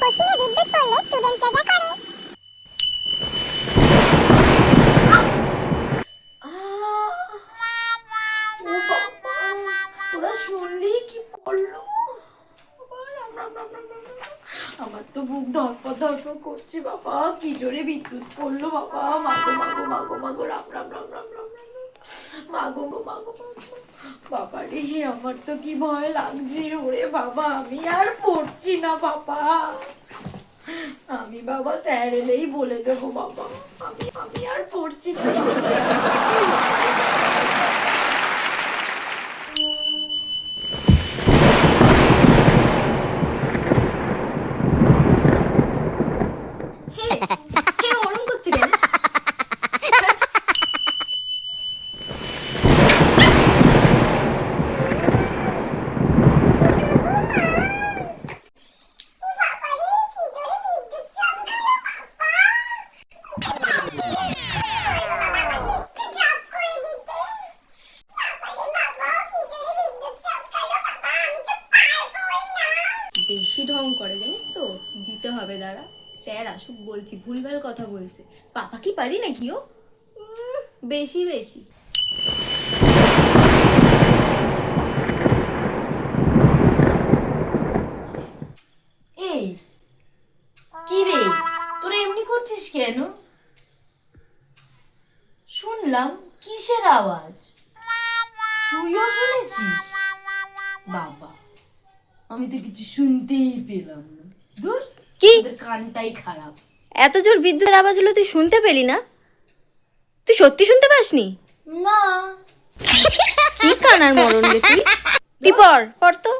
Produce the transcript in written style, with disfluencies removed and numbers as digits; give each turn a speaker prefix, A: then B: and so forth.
A: Coaching এ বিদ্যুৎ পড়লে স্টুডেন্টসরা যা করে।
B: ও বাবা, তোরা শুনলি কি পড়লো? আমার তো বুক ধরপড় ধরপড় করছে বাবা, কি জোরে বিদ্যুৎ পড়লো বাবা। মাগো মাগো মাগো মাগো, রাম রাম রাম রাম রাম রাম, মাগো মাগো মাগো বাবা রে, আমার তো কি ভয় লাগছে। ওরে বাবা, আমি আর পড়ছি না বাবা। আমি বাবা স্যার এলেই বলে দেবো বাবা, আমি আমি আর পড়ছি না বাবা। হে হে, ওরম করছে কেন? বেশি ঢং করে জানিস তো, দিতে হবে। দাঁড়া, স্যার আসুক বলছি। ভুলভাল কথা বলছে। পাপা কি পারি নাকি ও? বেশি বেশি।
C: এই কি রে, তোরা এমনি করছিস কেন? শুনলাম কিসের আওয়াজ? তুইও শুনেছিস? বাবা, আমি তো কিছু শুনতেই পেলাম না। দূর,
B: কি?
C: তোদের কানটাই খারাপ।
B: এত জোর বিদ্যুতের আওয়াজ হলো, তুই শুনতে পেলি না? তুই সত্যি শুনতে পাসনি?
C: না,
B: কি কানার মরণ রে তুই। তুই পড় পড় তো।